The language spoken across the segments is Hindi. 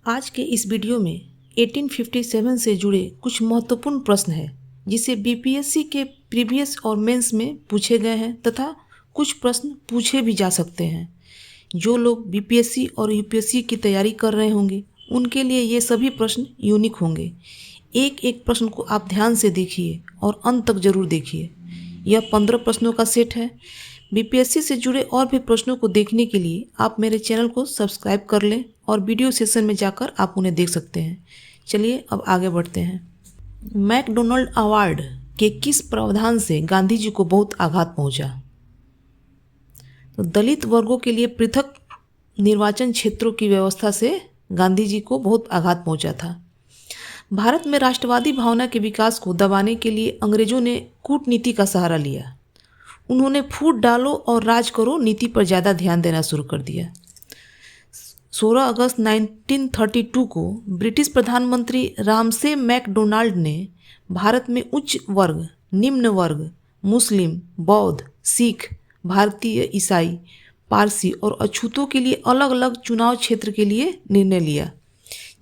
आज के इस वीडियो में 1857 से जुड़े कुछ महत्वपूर्ण प्रश्न हैं जिसे बीपीएससी के प्रीवियस और मेंस में पूछे गए हैं तथा कुछ प्रश्न पूछे भी जा सकते हैं। जो लोग बीपीएससी और यूपीएससी की तैयारी कर रहे होंगे उनके लिए ये सभी प्रश्न यूनिक होंगे। एक एक प्रश्न को आप ध्यान से देखिए और अंत तक जरूर देखिए। यह 15 प्रश्नों का सेट है। बीपीएससी से जुड़े और भी प्रश्नों को देखने के लिए आप मेरे चैनल को सब्सक्राइब कर लें और वीडियो सेशन में जाकर आप उन्हें देख सकते हैं। चलिए अब आगे बढ़ते हैं। मैकडोनाल्ड अवार्ड के किस प्रावधान से गांधी जी को बहुत आघात पहुंचा? तो दलित वर्गों के लिए पृथक निर्वाचन क्षेत्रों की व्यवस्था से गांधी जी को बहुत आघात पहुंचा था। भारत में राष्ट्रवादी भावना के विकास को दबाने के लिए अंग्रेजों ने कूटनीति का सहारा लिया। उन्होंने फूट डालो और राज करो नीति पर ज़्यादा ध्यान देना शुरू कर दिया। 16 अगस्त 1932 को ब्रिटिश प्रधानमंत्री रामसे मैकडोनाल्ड ने भारत में उच्च वर्ग, निम्न वर्ग, मुस्लिम, बौद्ध, सिख, भारतीय ईसाई, पारसी और अछूतों के लिए अलग अलग चुनाव क्षेत्र के लिए निर्णय लिया,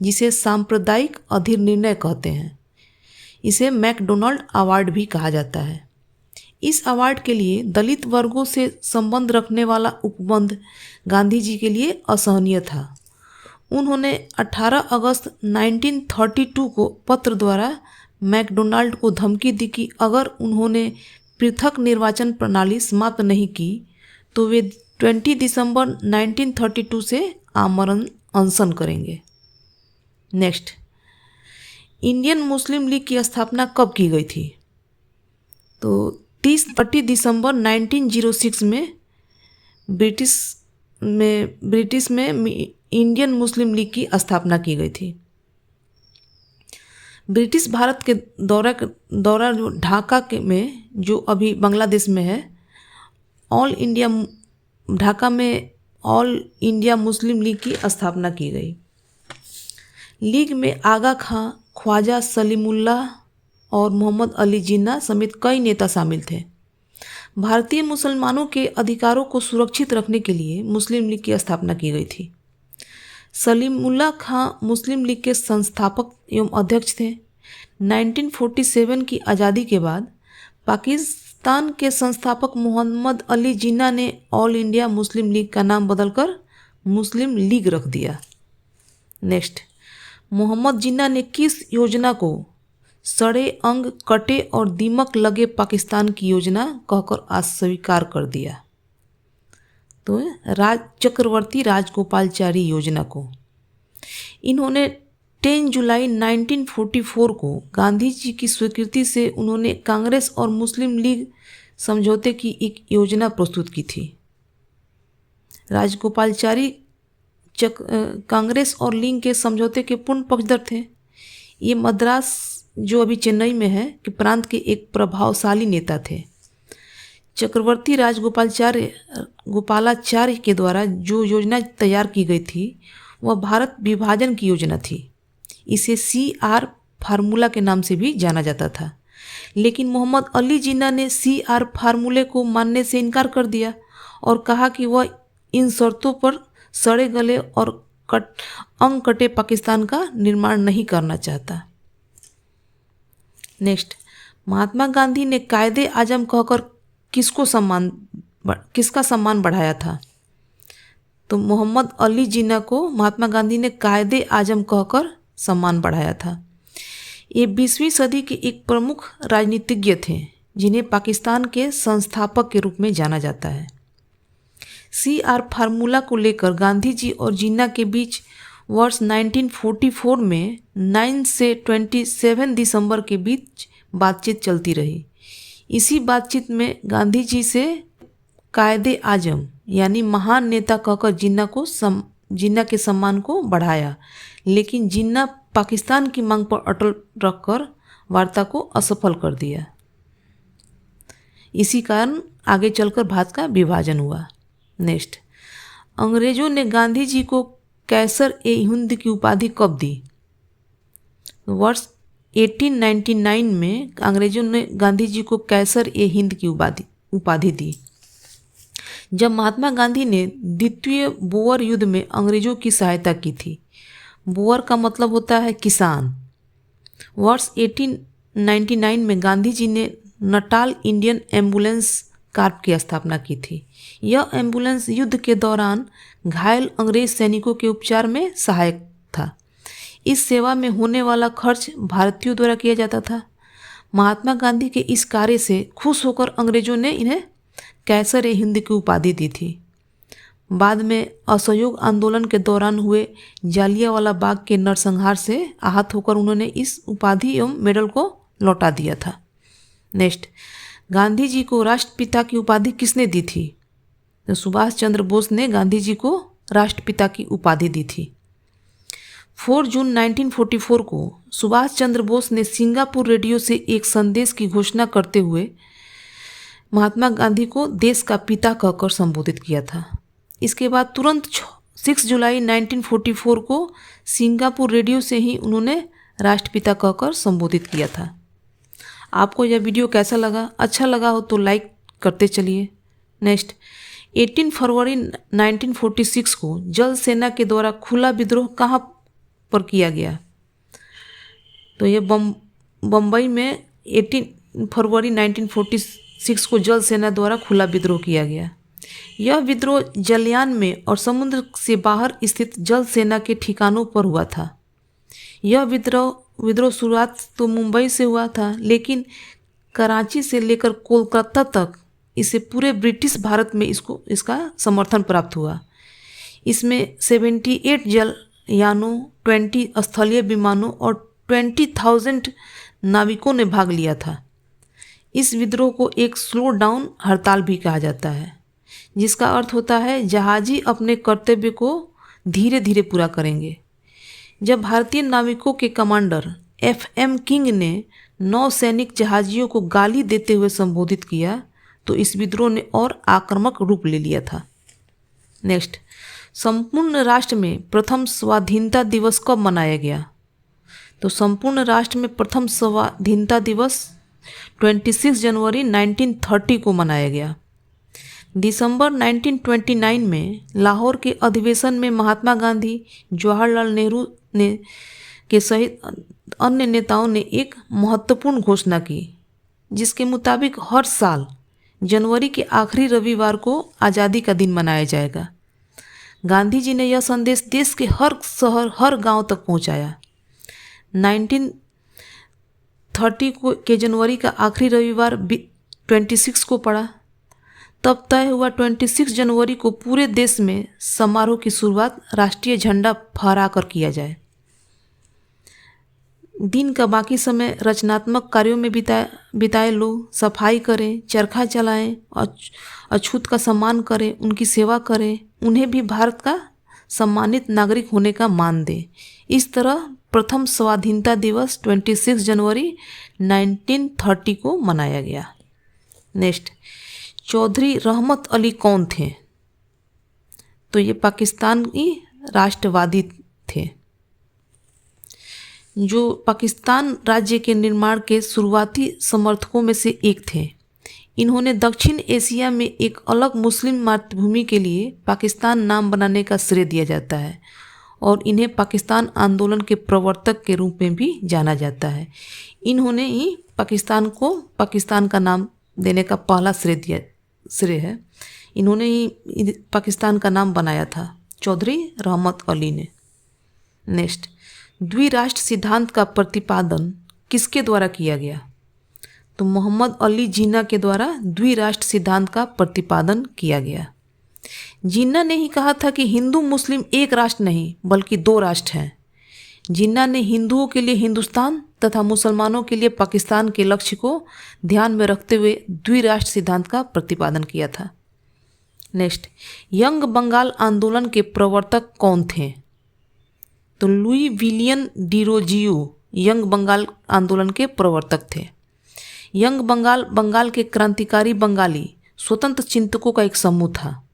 जिसे सांप्रदायिक अधिनिर्णय कहते हैं। इसे मैकडोनाल्ड अवार्ड भी कहा जाता है। इस अवार्ड के लिए दलित वर्गों से संबंध रखने वाला उपबंध गांधी जी के लिए असहनीय था। उन्होंने 18 अगस्त 1932 को पत्र द्वारा मैकडोनाल्ड को धमकी दी कि अगर उन्होंने पृथक निर्वाचन प्रणाली समाप्त नहीं की तो वे 20 दिसंबर 1932 से आमरण अनशन करेंगे। नेक्स्ट, इंडियन मुस्लिम लीग की स्थापना कब की गई थी? तो 30 दिसंबर 1906 में ब्रिटिश में इंडियन मुस्लिम लीग की स्थापना की गई थी। ब्रिटिश भारत के दौरा जो ढाका में, जो अभी बांग्लादेश में है, ढाका में ऑल इंडिया मुस्लिम लीग की स्थापना की गई। लीग में आगा खां, ख्वाजा सलीमुल्लाह और मोहम्मद अली जिन्ना समेत कई नेता शामिल थे। भारतीय मुसलमानों के अधिकारों को सुरक्षित रखने के लिए मुस्लिम लीग की स्थापना की गई थी। सलीमुल्लाह खां मुस्लिम लीग के संस्थापक एवं अध्यक्ष थे। 1947 की आज़ादी के बाद पाकिस्तान के संस्थापक मोहम्मद अली जिन्ना ने ऑल इंडिया मुस्लिम लीग का नाम बदलकर मुस्लिम लीग रख दिया। नेक्स्ट, मोहम्मद जिन्ना ने किस योजना को सड़े अंग, कटे और दीमक लगे पाकिस्तान की योजना कहकर अस्वीकार कर दिया? तो चक्रवर्ती राजगोपालचारी योजना को। इन्होंने 10 जुलाई 1944 को गांधी जी की स्वीकृति से उन्होंने कांग्रेस और मुस्लिम लीग समझौते की एक योजना प्रस्तुत की थी। राजगोपालचारी कांग्रेस और लीग के समझौते के पूर्ण पक्षधर थे। ये मद्रास, जो अभी चेन्नई में है, कि प्रांत के एक प्रभावशाली नेता थे। चक्रवर्ती गोपालाचार्य के द्वारा जो योजना तैयार की गई थी वह भारत विभाजन की योजना थी। इसे CR फार्मूला के नाम से भी जाना जाता था। लेकिन मोहम्मद अली जिन्ना ने CR फार्मूले को मानने से इनकार कर दिया और कहा कि वह इन शर्तों पर सड़े गले और अंग कटे पाकिस्तान का निर्माण नहीं करना चाहता। नेक्स्ट, महात्मा गांधी ने कायदे आजम कहकर किसका सम्मान बढ़ाया था? तो मोहम्मद अली जिन्ना को महात्मा गांधी ने कायदे आजम कहकर सम्मान बढ़ाया था। ये 20वीं सदी के एक प्रमुख राजनीतिज्ञ थे जिन्हें पाकिस्तान के संस्थापक के रूप में जाना जाता है। CR फार्मूला को लेकर गांधी जी और जिन्ना के बीच वर्ष 1944 में 9 से 27 दिसंबर के बीच बातचीत चलती रही। इसी बातचीत में गांधी जी से कायदे आजम यानी महान नेता कहकर जिन्ना के सम्मान को बढ़ाया, लेकिन जिन्ना पाकिस्तान की मांग पर अटल रखकर वार्ता को असफल कर दिया। इसी कारण आगे चलकर भारत का विभाजन हुआ। नेक्स्ट, अंग्रेजों ने गांधी जी को कैसर-ए-हिंद की उपाधि कब दी? वर्ष 1899 में अंग्रेजों ने गांधी जी को कैसर-ए-हिंद की उपाधि दी। जब महात्मा गांधी ने द्वितीय बोअर युद्ध में अंग्रेजों की सहायता की थी। बोअर का मतलब होता है किसान। वर्ष 1899 में गांधी जी ने नटाल इंडियन एम्बुलेंस कार्प की स्थापना की थी। यह एम्बुलेंस युद्ध के दौरान घायल अंग्रेज सैनिकों के उपचार में सहायक था। इस सेवा में होने वाला खर्च भारतीयों द्वारा किया जाता था। महात्मा गांधी के इस कार्य से खुश होकर अंग्रेजों ने इन्हें कैसर-ए-हिंद की उपाधि दी थी। बाद में असहयोग आंदोलन के दौरान हुए जालियांवाला बाग के नरसंहार से आहत होकर उन्होंने इस उपाधि एवं मेडल को लौटा दिया था। नेक्स्ट, गांधी जी को राष्ट्रपिता की उपाधि किसने दी थी? तो सुभाष चंद्र बोस ने गांधी जी को राष्ट्रपिता की उपाधि दी थी। 4 जून 1944 को सुभाष चंद्र बोस ने सिंगापुर रेडियो से एक संदेश की घोषणा करते हुए महात्मा गांधी को देश का पिता कहकर संबोधित किया था। इसके बाद तुरंत 6 जुलाई 1944 को सिंगापुर रेडियो से ही उन्होंने राष्ट्रपिता कहकर संबोधित किया था। आपको यह वीडियो कैसा लगा? अच्छा लगा हो तो लाइक करते चलिए। नेक्स्ट, 18 फरवरी 1946 को जल सेना के द्वारा खुला विद्रोह कहाँ पर किया गया? तो ये बम्बई में 18 फरवरी 1946 को जल सेना द्वारा खुला विद्रोह किया गया। यह विद्रोह जलयान में और समुद्र से बाहर स्थित जल सेना के ठिकानों पर हुआ था। यह विद्रोह शुरुआत तो मुंबई से हुआ था, लेकिन कराची से लेकर कोलकाता तक इसे पूरे ब्रिटिश भारत में इसका समर्थन प्राप्त हुआ। इसमें 78 जलयानों, 20 स्थलीय विमानों और 20,000 नाविकों ने भाग लिया था। इस विद्रोह को एक स्लो डाउन हड़ताल भी कहा जाता है, जिसका अर्थ होता है जहाजी अपने कर्तव्य को धीरे धीरे पूरा करेंगे। जब भारतीय नाविकों के कमांडर FM किंग ने 9 सैनिक जहाजियों को गाली देते हुए संबोधित किया तो इस विद्रोह ने और आक्रामक रूप ले लिया था। नेक्स्ट, संपूर्ण राष्ट्र में प्रथम स्वाधीनता दिवस कब मनाया गया? तो संपूर्ण राष्ट्र में प्रथम स्वाधीनता दिवस 26 जनवरी 1930 को मनाया गया। दिसंबर 1929 में लाहौर के अधिवेशन में महात्मा गांधी, जवाहरलाल नेहरू के सहित अन्य नेताओं ने एक महत्वपूर्ण घोषणा की, जिसके मुताबिक हर साल जनवरी के आखिरी रविवार को आज़ादी का दिन मनाया जाएगा। गांधी जी ने यह संदेश देश के हर शहर, हर गांव तक पहुंचाया। 1930 के जनवरी का आखिरी रविवार 26 को पड़ा। तब तय हुआ 26 जनवरी को पूरे देश में समारोह की शुरुआत राष्ट्रीय झंडा फहराकर किया जाए। दिन का बाकी समय रचनात्मक कार्यों में बिताए लोग सफाई करें, चरखा चलाएं, अछूत का सम्मान करें, उनकी सेवा करें, उन्हें भी भारत का सम्मानित नागरिक होने का मान दें। इस तरह प्रथम स्वाधीनता दिवस 26 जनवरी 1930 को मनाया गया। नेक्स्ट, चौधरी रहमत अली कौन थे? तो ये पाकिस्तानी राष्ट्रवादी थे, जो पाकिस्तान राज्य के निर्माण के शुरुआती समर्थकों में से एक थे। इन्होंने दक्षिण एशिया में एक अलग मुस्लिम मातृभूमि के लिए पाकिस्तान नाम बनाने का श्रेय दिया जाता है और इन्हें पाकिस्तान आंदोलन के प्रवर्तक के रूप में भी जाना जाता है। इन्होंने ही पाकिस्तान को पाकिस्तान का नाम देने का पहला श्रेय है। इन्होंने ही पाकिस्तान का नाम बनाया था, चौधरी रहमत अली ने। नेक्स्ट, द्विराष्ट्र सिद्धांत का प्रतिपादन किसके द्वारा किया गया? तो मोहम्मद अली जिन्ना के द्वारा द्विराष्ट्र सिद्धांत का प्रतिपादन किया गया। जिन्ना ने ही कहा था कि हिंदू मुस्लिम एक राष्ट्र नहीं बल्कि 2 राष्ट्र हैं। जिन्ना ने हिंदुओं के लिए हिंदुस्तान तथा मुसलमानों के लिए पाकिस्तान के लक्ष्य को ध्यान में रखते हुए द्विराष्ट्र सिद्धांत का प्रतिपादन किया था। नेक्स्ट, यंग बंगाल आंदोलन के प्रवर्तक कौन थे? तो Louis William Derozio young Bengal आंदोलन के प्रवर्तक थे। यंग बंगाल बंगाल के क्रांतिकारी बंगाली स्वतंत्र चिंतकों का एक समूह था,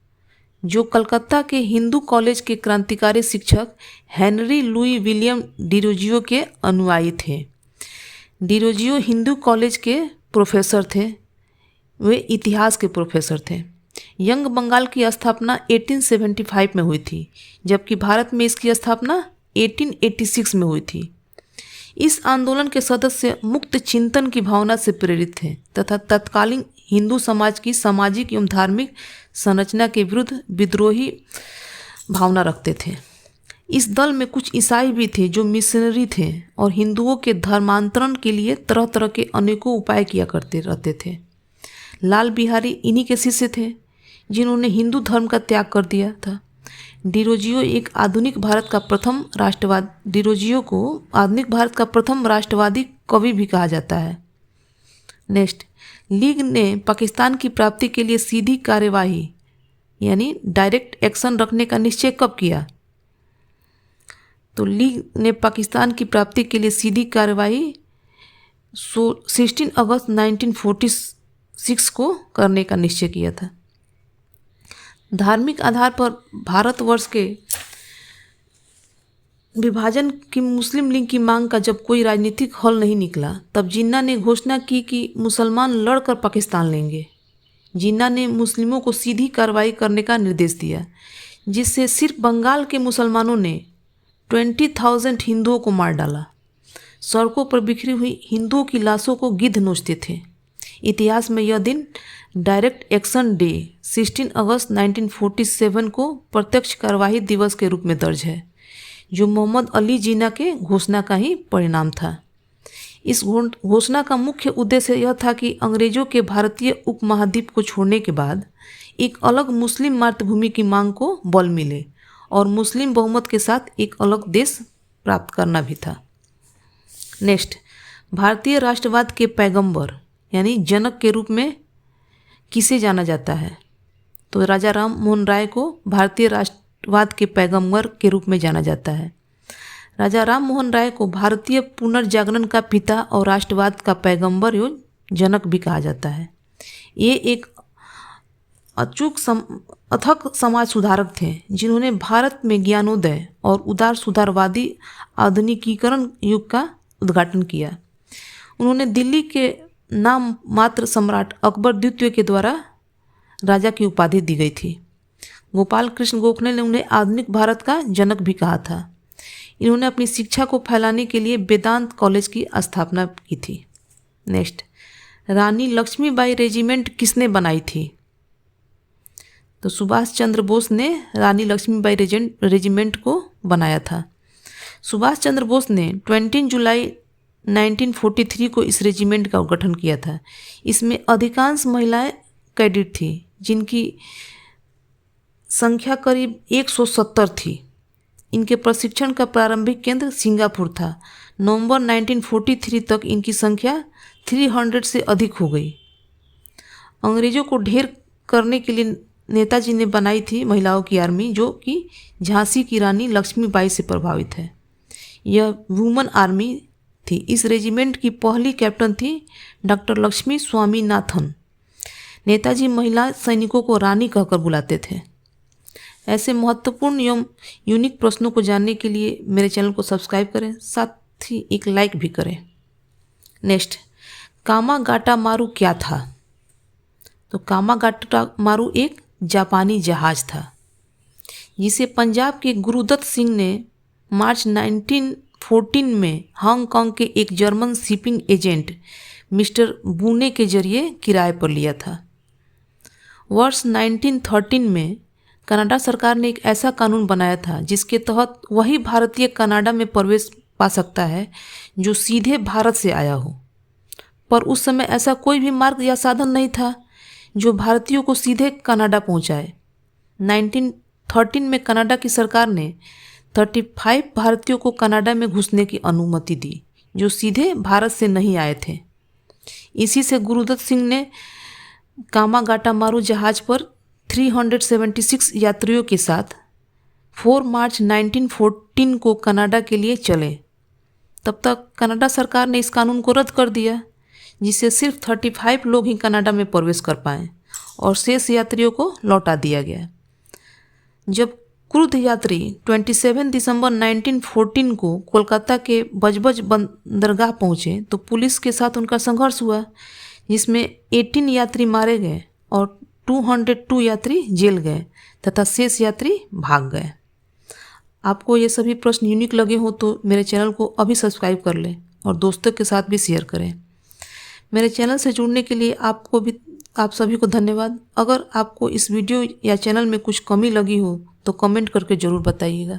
जो कलकत्ता के हिंदू कॉलेज के क्रांतिकारी शिक्षक हेनरी लुई विलियम डिरोजियो के अनुयायी थे। डिरोजियो हिंदू कॉलेज के प्रोफेसर थे, वे इतिहास के प्रोफेसर थे। यंग बंगाल की स्थापना 1875 में हुई थी, जबकि भारत में इसकी स्थापना 1886 में हुई थी। इस आंदोलन के सदस्य मुक्त चिंतन की भावना से प्रेरित थे तथा तत्कालीन हिंदू समाज की सामाजिक एवं धार्मिक संरचना के विरुद्ध विद्रोही भावना रखते थे। इस दल में कुछ ईसाई भी थे जो मिशनरी थे और हिंदुओं के धर्मांतरण के लिए तरह तरह के अनेकों उपाय किया करते रहते थे। लाल बिहारी इन्हीं के शिष्य थे जिन्होंने हिंदू धर्म का त्याग कर दिया था। डिरोजियो एक आधुनिक भारत का प्रथम डिरोजियो को आधुनिक भारत का प्रथम राष्ट्रवादी कवि भी कहा जाता है। नेक्स्ट, लीग ने पाकिस्तान की प्राप्ति के लिए सीधी कार्यवाही यानी डायरेक्ट एक्शन रखने का निश्चय कब किया? तो लीग ने पाकिस्तान की प्राप्ति के लिए सीधी कार्यवाही 16 अगस्त 1946 को करने का निश्चय किया था। धार्मिक आधार पर भारतवर्ष के विभाजन की मुस्लिम लीग की मांग का जब कोई राजनीतिक हल नहीं निकला, तब जिन्ना ने घोषणा की कि मुसलमान लड़कर पाकिस्तान लेंगे। जिन्ना ने मुस्लिमों को सीधी कार्रवाई करने का निर्देश दिया, जिससे सिर्फ बंगाल के मुसलमानों ने 20,000 हिंदुओं को मार डाला। सड़कों पर बिखरी हुई हिंदुओं की लाशों को गिद्ध नोचते थे। इतिहास में यह दिन डायरेक्ट एक्शन डे 16 अगस्त 1947 को प्रत्यक्ष कार्यवाही दिवस के रूप में दर्ज है, जो मोहम्मद अली जिन्ना के घोषणा का ही परिणाम था। इस घोषणा का मुख्य उद्देश्य यह था कि अंग्रेजों के भारतीय उपमहाद्वीप को छोड़ने के बाद एक अलग मुस्लिम मातृभूमि की मांग को बल मिले और मुस्लिम बहुमत के साथ एक अलग देश प्राप्त करना भी था। नेक्स्ट, भारतीय राष्ट्रवाद के पैगंबर यानी जनक के रूप में किसे जाना जाता है? तो राजा राम मोहन राय को भारतीय राष्ट्रवाद के पैगंबर के रूप में जाना जाता है। राजा राम मोहन राय को भारतीय पुनर्जागरण का पिता और राष्ट्रवाद का पैगंबर एवं जनक भी कहा जाता है। ये एक अथक समाज सुधारक थे जिन्होंने भारत में ज्ञानोदय और उदार सुधारवादी आधुनिकीकरण युग का उद्घाटन किया। उन्होंने दिल्ली के नाम मात्र सम्राट अकबर द्वितीय के द्वारा राजा की उपाधि दी गई थी। गोपाल कृष्ण गोखले ने उन्हें आधुनिक भारत का जनक भी कहा था। इन्होंने अपनी शिक्षा को फैलाने के लिए वेदांत कॉलेज की स्थापना की थी। नेक्स्ट, रानी लक्ष्मीबाई रेजिमेंट किसने बनाई थी? तो सुभाष चंद्र बोस ने रानी लक्ष्मीबाई रेजिमेंट को बनाया था। सुभाष चंद्र बोस ने 20 जुलाई 1943 को इस रेजिमेंट का गठन किया था। इसमें अधिकांश महिलाएं कैडेट थी, जिनकी संख्या करीब 170 थी। इनके प्रशिक्षण का प्रारंभिक केंद्र सिंगापुर था। नवंबर 1943 तक इनकी संख्या 300 से अधिक हो गई। अंग्रेजों को ढेर करने के लिए नेताजी ने बनाई थी महिलाओं की आर्मी, जो कि झांसी की रानी लक्ष्मीबाई से प्रभावित है। यह वुमन आर्मी थी। इस रेजिमेंट की पहली कैप्टन थी डॉक्टर लक्ष्मी स्वामीनाथन। नेताजी महिला सैनिकों को रानी कहकर बुलाते थे। ऐसे महत्वपूर्ण एवं यूनिक प्रश्नों को जानने के लिए मेरे चैनल को सब्सक्राइब करें, साथ ही एक लाइक भी करें। नेक्स्ट, कामागाटा मारू क्या था? तो कामागाटा मारू एक जापानी जहाज था, जिसे पंजाब के गुरुदत्त सिंह ने मार्च 1914 में हांगकांग के एक जर्मन शिपिंग एजेंट मिस्टर बूने के जरिए किराए पर लिया था। वर्ष 1913 में कनाडा सरकार ने एक ऐसा कानून बनाया था जिसके तहत वही भारतीय कनाडा में प्रवेश पा सकता है जो सीधे भारत से आया हो, पर उस समय ऐसा कोई भी मार्ग या साधन नहीं था जो भारतीयों को सीधे कनाडा पहुंचाए। 1913 में कनाडा की सरकार ने 35 भारतीयों को कनाडा में घुसने की अनुमति दी जो सीधे भारत से नहीं आए थे। इसी से गुरुदत्त सिंह ने कामागाटा मारू जहाज पर 376 यात्रियों के साथ 4 मार्च 1914 को कनाडा के लिए चले। तब तक कनाडा सरकार ने इस कानून को रद्द कर दिया, जिससे सिर्फ 35 लोग ही कनाडा में प्रवेश कर पाए और शेष यात्रियों को लौटा दिया गया। जब क्रुद्ध यात्री 27 दिसंबर 1914 को कोलकाता के बजबज बंदरगाह पहुंचे तो पुलिस के साथ उनका संघर्ष हुआ, जिसमें 18 यात्री मारे गए और 202 यात्री जेल गए तथा शेष यात्री भाग गए। आपको ये सभी प्रश्न यूनिक लगे हो तो मेरे चैनल को अभी सब्सक्राइब कर लें और दोस्तों के साथ भी शेयर करें। मेरे चैनल से जुड़ने के लिए आप सभी को धन्यवाद। अगर आपको इस वीडियो या चैनल में कुछ कमी लगी हो तो कमेंट करके ज़रूर बताइएगा।